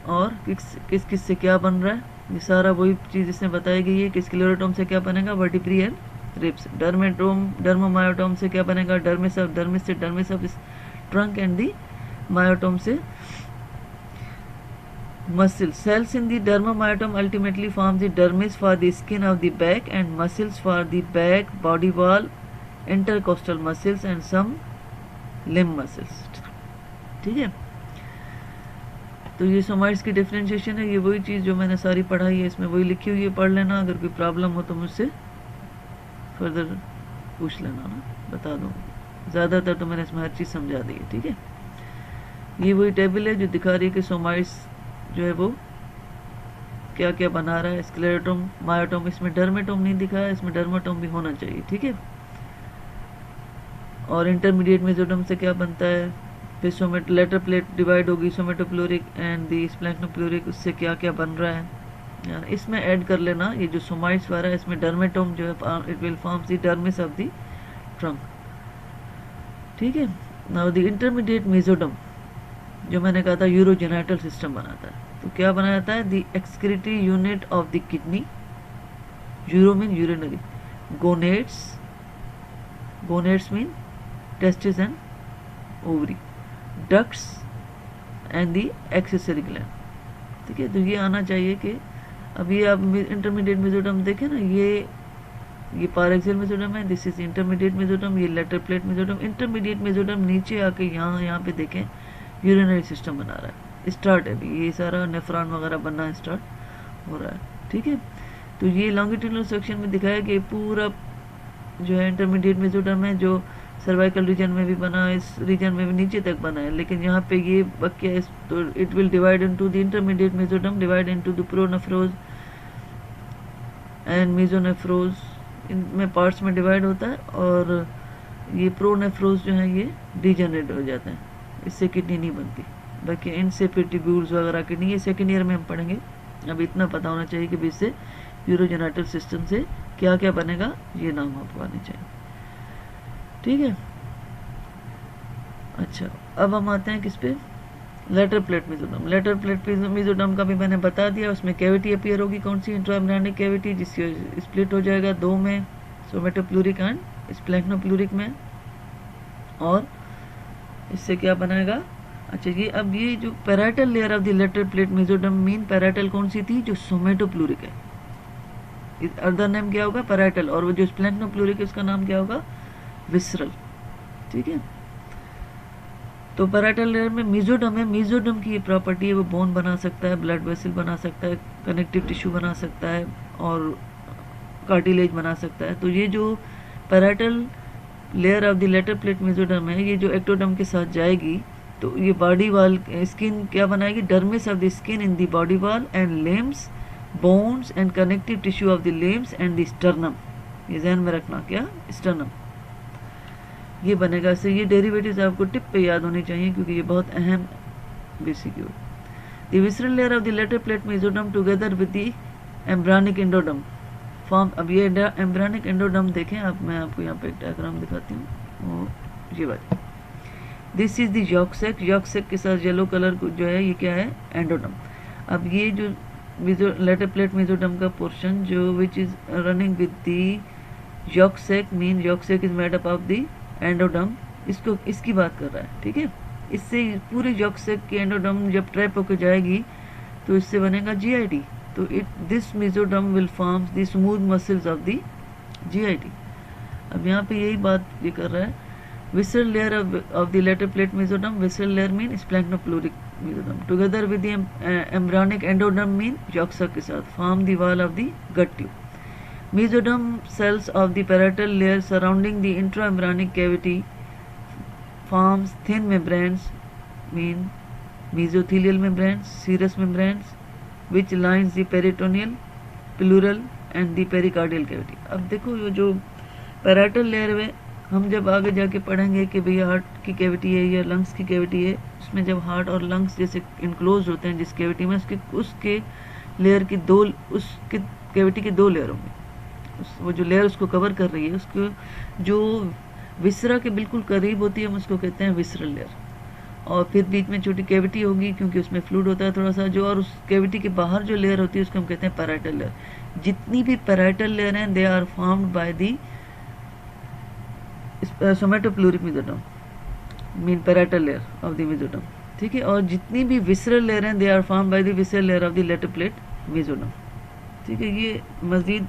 और किस किस से क्या बन रहा है, ये सारा वही चीज़ इसमें बताई गई है कि स्क्लेरोटोम से क्या बनेगा, वर्टिब्री एंड रिब्स। डर्मोमायोटोम से क्या बनेगा, dermis of trunk and the myotome से muscle. Cells in the dermomyotome ultimately form the dermis for the skin of the back and muscles for the back, body wall, intercostal muscles and some limb muscles. ठीक है, तो ये somites की differentiation है, ये वही चीज़ जो मैंने सारी पढ़ाई है इसमें वही लिखी हुई है, पढ़ लेना। अगर कोई प्रॉब्लम हो तो मुझसे फर्दर पूछ लेना ना, बता दूँगी। ज़्यादातर तो मैंने इसमें हर चीज़ समझा दी है। ठीक है, ये वही टेबल है जो दिखा रही है कि सोमाइट्स जो है वो क्या क्या बना रहा है। स्क्लेरोटोम, मायोटोम, इसमें डर्मेटोम नहीं दिखा है, इसमें डर्माटोम भी होना चाहिए। ठीक है, और इंटरमीडिएट मेसोडर्म से क्या बनता है, फिर लेटर प्लेट डिवाइड होगी, सोमेटोप्लूरिक एंड दी स्प्लैंक्नोप्लूरिक, उससे क्या क्या बन रहा है इसमें ऐड कर लेना। ये जो सोमाइट्स वाला है इसमें डर्मेटोम जो है it will forms the dermis of the trunk. ठीक है, नाउ द इंटरमीडिएट मेसोडर्म जो मैंने कहा था यूरोजेनाइटल सिस्टम बनाता है, तो क्या बनाता है, the excretory unit of the kidney, euro mean urinary, gonads mean testis and ovary, ducts and the accessory gland. ठीक है, तो ये आना चाहिए कि अब ये आप इंटरमीडिएट मेसोडर्म देखें ना, ये पारेक्सियल मेसोडर्म है, दिस इज इंटरमीडिएट मेसोडर्म, ये lateral plate mesoderm. Intermediate mesoderm नीचे आके यहाँ पे देखें यूरिनरी सिस्टम बना रहा है, स्टार्ट है अभी, ये सारा नेफ्रॉन वगैरह बनना स्टार्ट हो रहा है। ठीक है, तो ये लॉन्गिट्यूडनल सेक्शन में दिखाया कि पूरा जो है इंटरमीडिएट मेसोडर्म है, जो सर्वाइकल रीजन में भी बना है, इस रीजन में भी नीचे तक बना है, लेकिन यहाँ पे ये बकिया है, तो it will divide into the intermediate mesoderm, divide into the pronephros and mesonephros, इनमें पार्ट्स में डिवाइड होता है। और ये प्रोनेफ्रोज जो है ये डिजेनरेट हो जाते हैं, इससे किडनी नहीं बनती। बाकी इनसे फिर ट्यूब्यूल्स वगैरह किडनी, ये सेकेंड ईयर में हम पढ़ेंगे। अब इतना पता होना चाहिए कि इससे यूरोजेनाइटल सिस्टम से क्या क्या बनेगा, ये नाम आपको आने चाहिए। ठीक है, अच्छा अब हम आते हैं किस पे, lateral plate mesoderm. Lateral plate mesoderm का भी मैंने बता दिया, उसमें कैविटी अपीयर होगी, कौन सी, इंट्राएम्ब्रायोनिक कैविटी, जिससे स्प्लिट हो जाएगा दो में, सोमेटोप्लूरिक एंड स्प्लैंक्नोप्लूरिक में। और इससे क्या बनाएगा, अच्छा ये अब ये जो parietal layer of the lateral plate mesoderm mean, parietal कौन सी थी, जो सोमेटोप्लूरिक है, अदर नेम क्या होगा, पैराइटल, और वो जो स्प्लैंक्नोप्लूरिक है उसका नाम क्या होगा, विसरल। ठीक है, तो पैराइटल लेयर में मेसोडर्म है, मेसोडर्म की ये प्रॉपर्टी है, वो बोन बना सकता है, ब्लड वेसल बना सकता है, कनेक्टिव टिश्यू बना सकता है और कार्टिलेज बना सकता है। तो ये जो parietal layer of the lateral plate mesoderm है, ये जो एक्टोडर्म के साथ जाएगी तो ये बॉडी वॉल स्किन क्या बनाएगी, dermis of the skin in the body wall and limbs, bones and connective tissue of the limbs and the sternum, ये ध्यान में रखना, क्या, स्टर्नम, ये बनेगा। से ये डेरिवेटिव्स आपको टिप पे याद होनी चाहिए क्योंकि ये बहुत अहम बेसिक है। The visceral layer of the lateral plate mesoderm together with the embryonic endoderm form. अब ये एम्ब्रानिक एंडोडर्म देखें आप, मैं आपको यहाँ पे एक डायग्राम दिखाती हूँ, ये बात, this is the yolk sac, yolk sac के साथ येलो कलर को जो है ये क्या है, एंडोडर्म। अब ये जो लेटर प्लेट मेसोडर्म का पोर्शन जो which is running with the yolk sac mean, yolk sac is made up of the endoderm, इसको इसकी बात कर रहा है। ठीक है, इससे पूरे यॉक सेक की एंडोडर्म जब ट्रैप होकर जाएगी तो इससे बनेगा जीआईटी, तो this mesoderm will forms the smooth muscles of the GIT. अब यहाँ पे यही बात ये कर रहा है, visceral layer of the lateral plate mesoderm, visceral layer mean splanchnopleuric mesoderm together with the embryonic endoderm mean yolk sac के साथ form the wall of the gut tube. Mesoderm cells of the parietal layer surrounding the intraembryonic cavity forms thin membranes mean mesothelial membranes, serous membranes which lines the peritoneal, pleural and the pericardial cavity। अब देखो ये जो parietal layer में हम जब आगे जाके पढ़ेंगे कि भैया हार्ट की कैविटी है या लंग्स की कैविटी है, उसमें जब हार्ट और लंग्स जैसे इनक्लोज होते हैं जिस कैविटी में, उसके लेयर की दो, उसके कैविटी की दो लेयर होंगी, वो जो लेयर उसको कवर कर रही है उसको जो विसरा के बिल्कुल करीब होती है हम उसको कहते हैं विसरल लेयर, और फिर बीच में छोटी कैविटी होगी क्योंकि उसमें फ्लूइड होता है थोड़ा सा जो, और उस कैविटी के बाहर जो लेयर होती है उसको हम कहते हैं पैराइटल लेयर। जितनी भी पैराइटल लेयर हैं they are formed by the somatopleuric mesoderm, mean parietal layer of the mesoderm, ठीक है। और जितनी भी विसरल लेयर हैं they are formed by the visceral layer of the lateral plate mesoderm, ठीक है। ये मजीद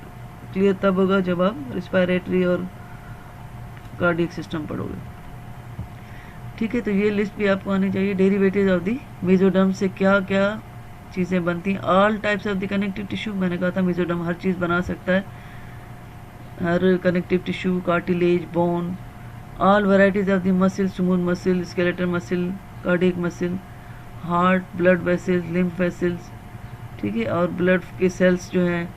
क्लियर तब होगा जब आप रिस्पायरेटरी और कार्डियक सिस्टम पढ़ोगे, ठीक है। तो ये लिस्ट भी आपको आनी चाहिए। डेरिवेटिव्स ऑफ दी मेसोडर्म से क्या क्या चीज़ें बनती हैं। All types of the connective tissue, मैंने कहा था मेसोडर्म हर चीज़ बना सकता है, हर connective tissue, cartilage, bone, all varieties of the muscle, smooth muscle, skeletal muscle, cardiac muscle, heart, blood vessels, lymph vessels, ठीक है। और ब्लड के सेल्स जो हैं,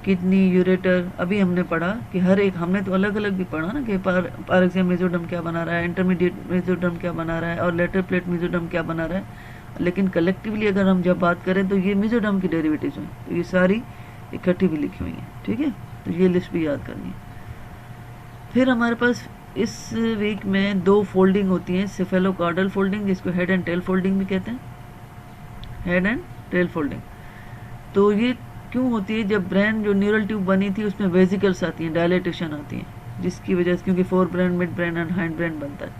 किडनी, यूरेटर, अभी हमने पढ़ा कि हर एक, हमने तो अलग अलग भी पढ़ा ना कि पार एग्जाम मेसोडर्म क्या बना रहा है, इंटरमीडिएट मेसोडर्म क्या बना रहा है और लेटर प्लेट मेसोडर्म क्या बना रहा है। लेकिन कलेक्टिवली अगर हम जब बात करें तो ये मेसोडर्म की डेरिवेटिव्स हैं, तो ये सारी इकट्ठी भी लिखी हुई हैं, ठीक है। तो ये लिस्ट भी याद करनी है। फिर हमारे पास इस वीक में 2 फोल्डिंग होती हैं, सेफेलोकार्डल फोल्डिंग जिसको हेड एंड टेल फोल्डिंग भी कहते हैं, हेड एंड टेल फोल्डिंग। तो ये क्यों होती है? जब ब्रेन जो न्यूरल ट्यूब बनी थी उसमें वेजिकल्स आती हैं, डायलेटेशन आती है, जिसकी वजह से, क्योंकि fore brain, mid brain and hind brain बनता है,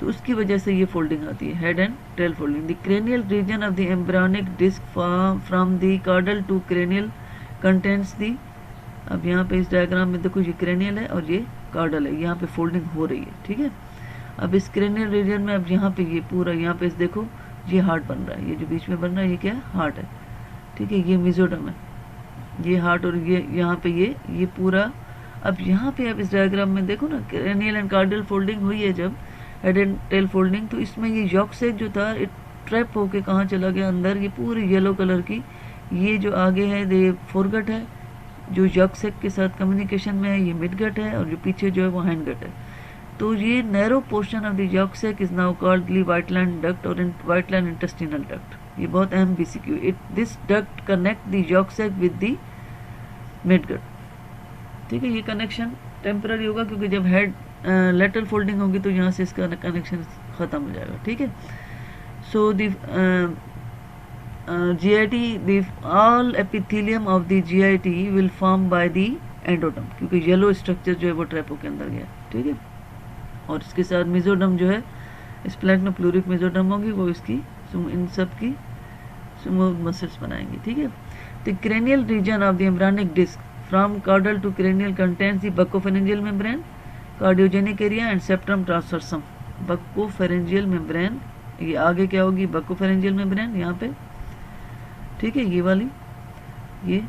तो उसकी वजह से ये फोल्डिंग आती है, head and tail folding. The cranial region of the embryonic disc from the caudal to cranial contents the, अब यहाँ पे इस डायग्राम में देखो ये क्रेनियल है और ये कार्डल है, यहाँ पे फोल्डिंग हो रही है, ठीक है। अब इस क्रेनियल रीजन में, अब यहाँ पे ये पूरा, यहाँ पे देखो ये हार्ट बन रहा है, ये जो बीच में बन रहा है ये क्या है? हार्ट है, ठीक है। ये मेसोडर्म है, ये हार्ट, और ये यहाँ पे ये पूरा। अब यहाँ पे अब इस डायग्राम में देखो ना, क्रेनियल एंड कार्डियल फोल्डिंग हुई है जब, हेड एंड टेल फोल्डिंग, तो इसमें ये यॉक्सेक जो था ट्रैप होके कहाँ चला गया? अंदर। ये पूरी येलो कलर की, ये जो आगे है ये फोरगट है, जो यॉक्सेक के साथ कम्युनिकेशन में है, ये मिडगट है, और जो पीछे जो है वो हाइंडगट है। तो ये narrow portion of the yolk sac is now called the vitelline duct और वाइटलैंड इंटेस्टिनल डक्ट। ये बहुत अहम बीसीक्यू। This duct connect the yolk sac with the midgut, ठीक है। ये कनेक्शन टेम्पररी होगा क्योंकि जब हेड लेटरल फोल्डिंग होगी तो यहाँ से इसका कनेक्शन खत्म हो जाएगा, ठीक है। So the GIT, the all epithelium of the GIT will form by the endoderm, क्योंकि येलो स्ट्रक्चर जो है वो ट्रैपो के अंदर गया, ठीक है। और इसके साथ मेसोडर्म जो है, स्प्लेक्नोप्लूरिक मेसोडर्म होगी, वो इसकी इन सब की स्मूथ मसल्स बनाएंगे, ठीक है। The cranial region of the embryonic disc from caudal to cranial contains the buccopharyngeal membrane, cardiogenic area and septum transversum। buccopharyngeal membrane, ये आगे क्या होगी? buccopharyngeal membrane यहाँ पे, ठीक है। ये वाली, ये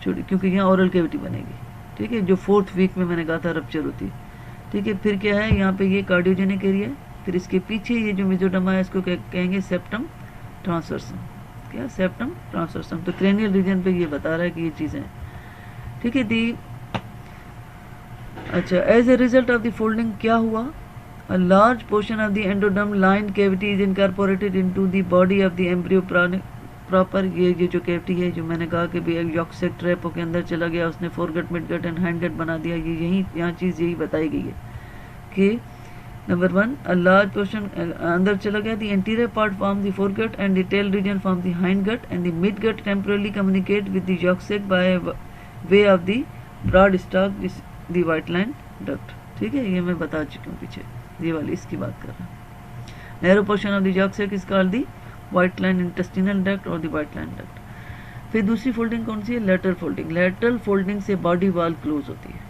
छोटी, क्योंकि यहाँ ओरल कैविटी बनेगी, ठीक है, जो 4th वीक में मैंने कहा था रप्चर होती है, ठीक है। फिर क्या है? यहाँ पे ये कार्डियोजेनिक एरिया, फिर इसके पीछे ये जो मेसोडर्म है इसको कहेंगे सेप्टम ट्रांसवर्सम। क्या? सेप्टम ट्रांसवर्सम। तो क्रेनियल रीजन पे ये बता रहा है कि ये चीज़ें, ठीक है। दी अच्छा, as a result of the folding क्या हुआ? A large portion of the endoderm line cavity is incorporated into the body of the embryo proper. ये जो कैविटी है, जो मैंने कहा कि भाई यॉक्सेक ट्रैप के अंदर चला गया, उसने फोरगट, मिडगट एंड हाइंडगट बना दिया, ये यही यहाँ चीज़ यही बताई गई है कि नंबर 1, अ लार्ज पोर्शन अंदर चला गया, the anterior part form the foregut and the tail region form the hindgut and the midgut temporarily communicate with the yolk sac by way of the broad stalk the vitelline duct, ठीक है। ये मैं बता चुकी हूँ पीछे, ये वाली इसकी बात कर रहा हूँ। Narrow portion of the yolk sac is called the vitelline intestinal duct और द वाइटलैंड डक्ट। फिर दूसरी फोल्डिंग कौन सी है? Lateral folding. लेटरल फोल्डिंग से बॉडी वॉल क्लोज होती है।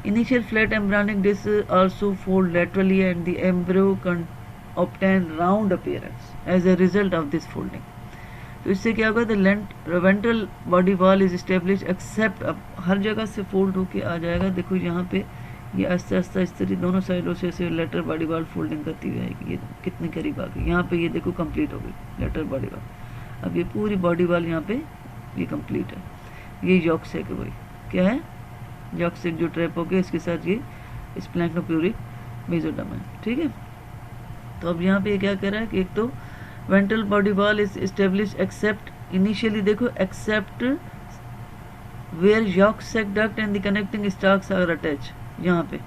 Initial flat embryonic disc also fold laterally and the embryo can obtain round appearance as a result of this folding. तो इससे क्या होगा? The ventral body wall is establish except, अब हर जगह से फोल्ड होके आ जाएगा। देखो यहाँ पे ये आस्ते आस्ते इस तरह दोनों साइडों से ऐसे लेटर बॉडी वॉल फोल्डिंग करती हुई आएगी। ये कितनी करीब आ गई, यहाँ पे ये देखो कंप्लीट हो गई लेटर बॉडी वॉल। अब ये पूरी बॉडी वॉल यहाँ पे ये कंप्लीट है। ये यॉक्सेक है, वही क्या है? यॉक्सेक जो ट्रैप हो गया, इसके साथ ये स्प्लेक्नोप्लूरिक मेसोडर्म है, ठीक है। तो अब यहाँ पे क्या कह रहा है कि एक तो ventral body wall is establish except, initially देखो except where yolk sac duct and the connecting stalks are attach, यहाँ पे,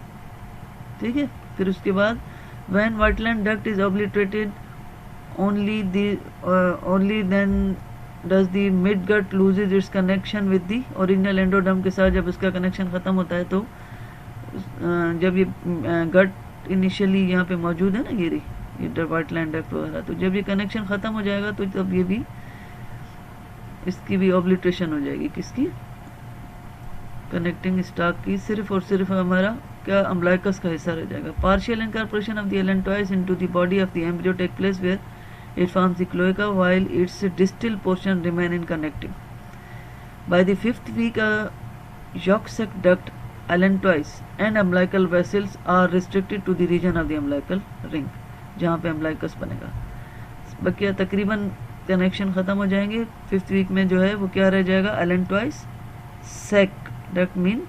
ठीक है। फिर उसके बाद when vitelline duct is obliterated only then does the midgut loses its connection with the original endoderm के साथ जब इसका कनेक्शन ख़त्म होता है तो जब ये गट इनिशियली यहाँ पे मौजूद है ना ये वाइट लैंड डक्ट वगैरह, तो जब ये कनेक्शन ख़त्म हो जाएगा तो तब ये भी इसकी भी ऑब्लिट्रेशन हो जाएगी, किसकी, कनेक्टिंग स्टॉक की, सिर्फ और सिर्फ हमारा क्या अम्बलाइकस का हिस्सा रह जाएगा। Partial incorporation of the allantois into the body of the embryo take place where it forms the cloaca while its distal portion remain in connecting. By the 5th week, yolk-sac duct, allantois and umbilical vessels are restricted to the region of the umbilical ring, जहाँ पे umbilicus बनेगा। बाकी तकरीबन connection ख़त्म हो जाएंगे। 5th week में जो है वो क्या रह जाएगा, allantois sac duct mean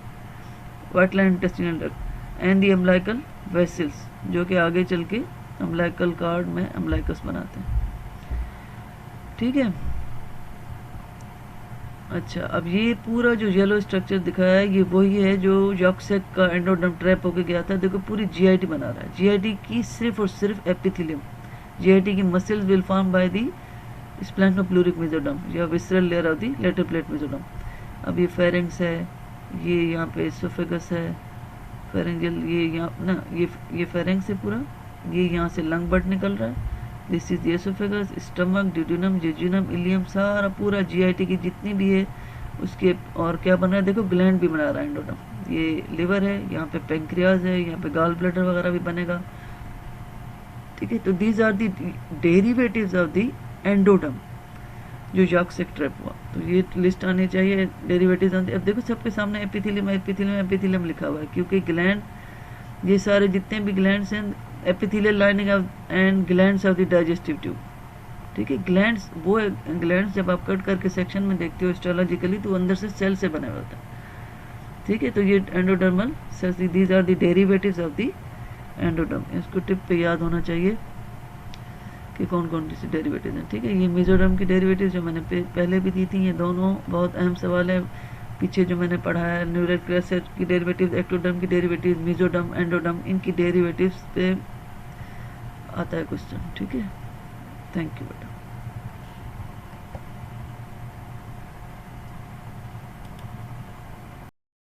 white line intestinal duct and the umbilical vessels, जो कि आगे चल के अम्बलाइकल कार्ड में अम्बलाइकस बनाते हैं। ठीक है, अच्छा, अब ये पूरा जो येलो स्ट्रक्चर दिखाया है ये वही है जो यॉक्सेक का एंडोडर्म ट्रैप होके गया था। देखो पूरी जीआईटी बना रहा है, जीआईटी की सिर्फ और सिर्फ एपिथेलियम, जीआईटी की muscles will form by the splanchnopleuric mesoderm या visceral layer of the lateral plate mesoderm. अब ये फेरेंक्स है, ये यहाँ पे एसोफेगस है, फेरेंजियल, ये यहाँ ना ये फेरेंक्स है पूरा, ये यहाँ से लंग बट निकल रहा है, this is esophagus, stomach, duodenum, jejunum, ileum, सारा पूरा जीआईटी की जितनी भी है उसके। और क्या बन रहा है, देखो ग्लैंड भी बना रहा है एंडोडर्म, ये लिवर है, यहाँ पे पेंक्रियाज है, यहाँ पे गॉल ब्लैडर वगैरह भी बनेगा। ठीक है, तो these are the derivatives of the endoderm जो यॉक्सेक ट्रैप हुआ, तो ये लिस्ट आनी चाहिए डेरिवेटिव्स। अब देखो सबके सामने एपिथेलियम एपिथेलियम एपिथेलियम लिखा हुआ है, क्योंकि ग्लैंड, ये सारे जितने भी ग्लैंड्स हैं, epithelial lining of and glands of the digestive tube. ठीक है, ग्लैंड्स वो ग्लैंड्स जब आप कट करके सेक्शन में देखते हो हिस्टोलॉजिकली तो अंदर से सेल से बने हुए होता है। ठीक है, तो ये endodermal cells, these are the derivatives of the endoderm. इसको टिप पे याद होना चाहिए कि कौन कौन सी डेरिवेटिव्स हैं। ठीक है, ये मेसोडर्म की डेरिवेटिव्स जो मैंने पहले भी दी थी, ये दोनों बहुत अहम सवाल है। पीछे जो मैंने पढ़ा है न्यूरोक्रेस की डेरिवेटिव्स, एक्टोडर्म की डेरिवेटिव्स, मेसोडर्म, एंडोडर्म, इनकी डेरिवेटिव्स पे आता है क्वेश्चन। ठीक है, थैंक यू बेटा।